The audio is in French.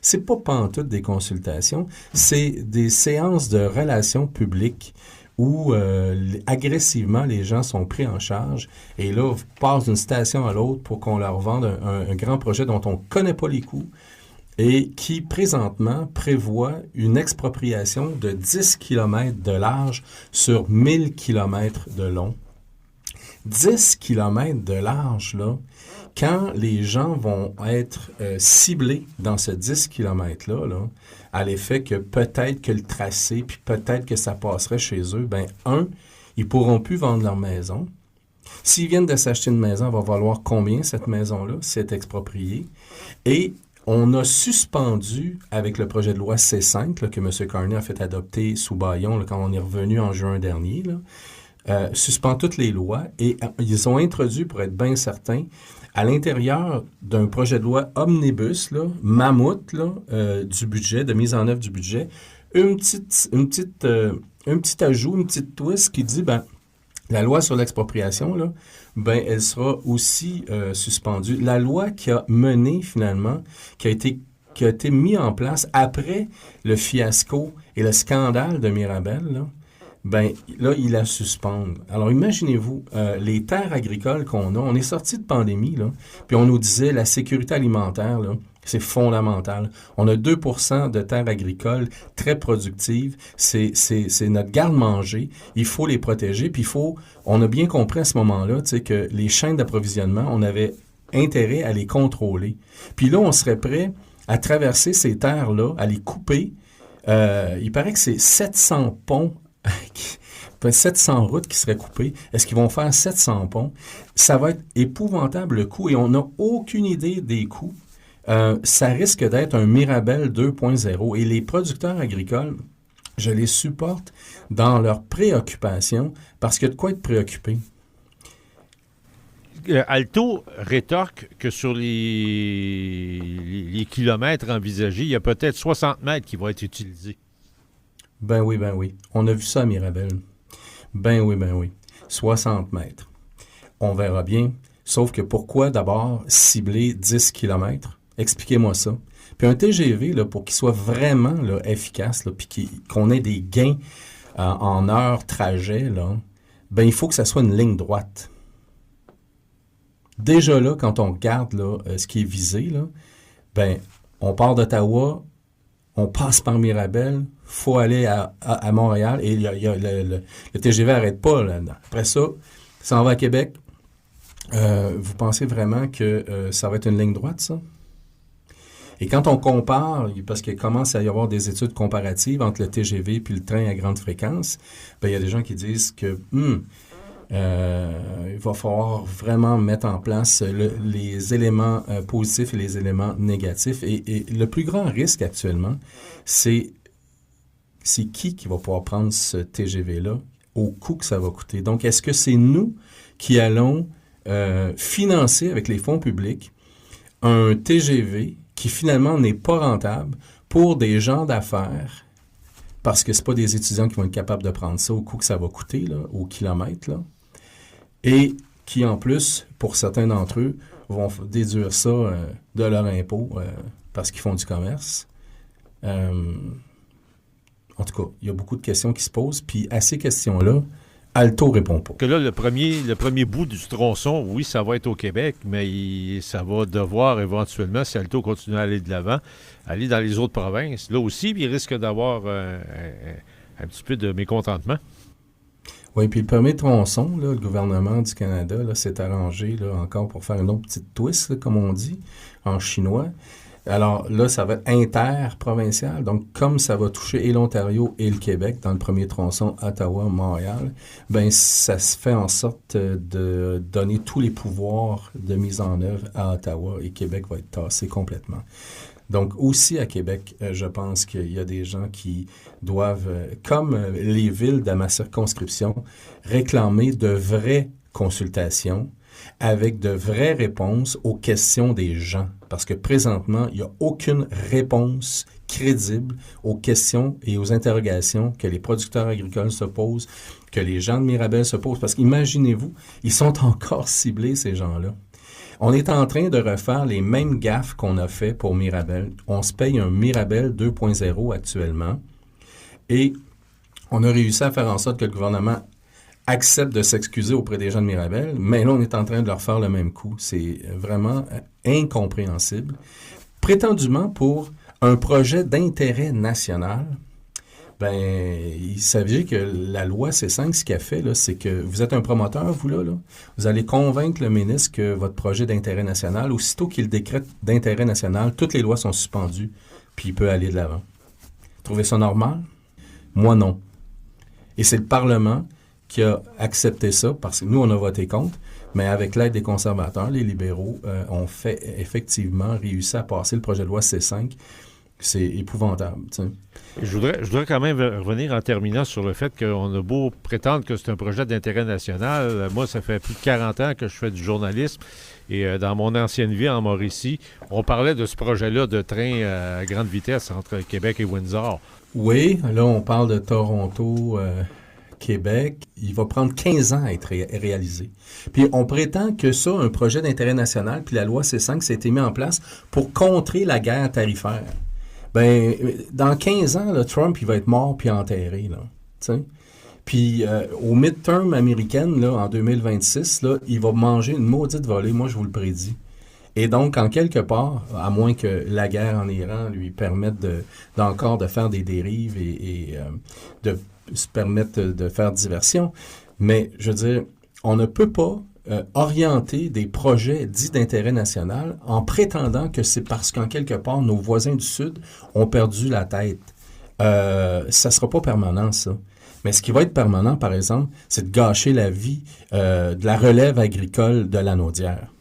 C'est pas pantoute des consultations, c'est des séances de relations publiques où agressivement les gens sont pris en charge et là, passent d'une station à l'autre pour qu'on leur vende un grand projet dont on ne connaît pas les coûts et qui, présentement, prévoit une expropriation de 10 km de large sur 1000 km de long. 10 km de large, là, quand les gens vont être ciblés dans ce 10 km-là, là, à l'effet que peut-être que le tracé, puis peut-être que ça passerait chez eux, ben ils pourront plus vendre leur maison. S'ils viennent de s'acheter une maison, elle va valoir combien cette maison-là, si elle est expropriée? Et on a suspendu, avec le projet de loi C5, là, que M. Carney a fait adopter sous bâillon là, quand on est revenu en juin dernier, là, suspend toutes les lois et ils ont introduit, pour être bien certains, à l'intérieur d'un projet de loi omnibus, là, mammouth, là, du budget, de mise en œuvre du budget, un petit ajout, une petite twist qui dit, la loi sur l'expropriation, là, elle sera aussi suspendue. La loi qui a mené, finalement, qui a été mise en place après le fiasco et le scandale de Mirabel, là, il la suspend. Alors, imaginez-vous, les terres agricoles qu'on a, on est sorti de pandémie, là, puis on nous disait la sécurité alimentaire, là, c'est fondamental. On a 2% de terres agricoles très productives. C'est notre garde-manger. Il faut les protéger. Puis on a bien compris à ce moment-là, que les chaînes d'approvisionnement, on avait intérêt à les contrôler. Puis là, on serait prêt à traverser ces terres-là, à les couper. Il paraît que c'est 700 ponts 700 routes qui seraient coupées. Est-ce qu'ils vont faire 700 ponts? Ça va être épouvantable le coût et on n'a aucune idée des coûts. Ça risque d'être un Mirabel 2.0 et les producteurs agricoles, je les supporte dans leurs préoccupations parce qu'il y a de quoi être préoccupé. Alto rétorque que sur les kilomètres envisagés, il y a peut-être 60 mètres qui vont être utilisés. Ben oui. On a vu ça à Mirabel. Ben oui. 60 mètres. On verra bien. Sauf que pourquoi d'abord cibler 10 km? Expliquez-moi ça. Puis un TGV, là, pour qu'il soit vraiment là, efficace, là, puis qu'on ait des gains en heure trajet, là, il faut que ça soit une ligne droite. Déjà là, quand on regarde là, ce qui est visé, là, on part d'Ottawa, on passe par Mirabel, faut aller à Montréal et le TGV n'arrête pas là. Après ça, ça en va à Québec. Vous pensez vraiment que ça va être une ligne droite, ça? Et quand on compare, parce qu'il commence à y avoir des études comparatives entre le TGV puis le train à grande fréquence, il y a des gens qui disent que il va falloir vraiment mettre en place les éléments positifs et les éléments négatifs. Et le plus grand risque actuellement, c'est qui va pouvoir prendre ce TGV-là au coût que ça va coûter. Donc, est-ce que c'est nous qui allons financer avec les fonds publics un TGV qui finalement n'est pas rentable pour des gens d'affaires parce que c'est pas des étudiants qui vont être capables de prendre ça au coût que ça va coûter, là, au kilomètre, là, et qui, en plus, pour certains d'entre eux, vont déduire ça de leur impôt parce qu'ils font du commerce. En tout cas, il y a beaucoup de questions qui se posent, puis à ces questions-là, Alto répond pas. Que là, le premier bout du tronçon, oui, ça va être au Québec, mais ça va devoir éventuellement, si Alto continue à aller de l'avant, aller dans les autres provinces. Là aussi, il risque d'avoir un petit peu de mécontentement. Oui, puis le premier tronçon, là, le gouvernement du Canada là, s'est arrangé là, encore pour faire une autre petite twist, là, comme on dit, en chinois. Alors là, ça va être interprovincial. Donc, comme ça va toucher et l'Ontario et le Québec dans le premier tronçon Ottawa-Montréal, ça se fait en sorte de donner tous les pouvoirs de mise en œuvre à Ottawa et Québec va être tassé complètement. Donc, aussi à Québec, je pense qu'il y a des gens qui doivent, comme les villes de ma circonscription, réclamer de vraies consultations avec de vraies réponses aux questions des gens. Parce que présentement, il n'y a aucune réponse crédible aux questions et aux interrogations que les producteurs agricoles se posent, que les gens de Mirabel se posent. Parce qu'imaginez-vous, ils sont encore ciblés, ces gens-là. On est en train de refaire les mêmes gaffes qu'on a fait pour Mirabel. On se paye un Mirabel 2.0 actuellement. Et on a réussi à faire en sorte que le gouvernement accepte de s'excuser auprès des gens de Mirabel, mais là, on est en train de leur faire le même coup. C'est vraiment incompréhensible. Prétendument pour un projet d'intérêt national, il s'agit que la loi C5, ce qu'elle fait, là, c'est que vous êtes un promoteur, vous, là, vous allez convaincre le ministre que votre projet d'intérêt national, aussitôt qu'il décrète d'intérêt national, toutes les lois sont suspendues, puis il peut aller de l'avant. Trouvez ça normal? Moi, non. Et c'est le Parlement qui a accepté ça, parce que nous, on a voté contre, mais avec l'aide des conservateurs, les libéraux ont fait effectivement réussi à passer le projet de loi C5. C'est épouvantable. T'sais. Je voudrais quand même revenir en terminant sur le fait qu'on a beau prétendre que c'est un projet d'intérêt national. Moi, ça fait plus de 40 ans que je fais du journalisme. Et dans mon ancienne vie en Mauricie, on parlait de ce projet-là de train à grande vitesse entre Québec et Windsor. Oui, là, on parle de Toronto, Québec. Il va prendre 15 ans à être réalisé. Puis on prétend que ça, un projet d'intérêt national, puis la loi C5, ça a été mis en place pour contrer la guerre tarifaire. Dans 15 ans, là, Trump, il va être mort puis enterré, là. T'sais? Puis au midterm américaine, là, en 2026, là, il va manger une maudite volée, moi je vous le prédis. Et donc, en quelque part, à moins que la guerre en Iran lui permette d'encore de faire des dérives et de se permettre de faire diversion, mais je veux dire, on ne peut pas orienter des projets dits d'intérêt national en prétendant que c'est parce qu'en quelque part, nos voisins du Sud ont perdu la tête. Ça ne sera pas permanent, ça. Mais ce qui va être permanent, par exemple, c'est de gâcher la vie de la relève agricole de la Naudière.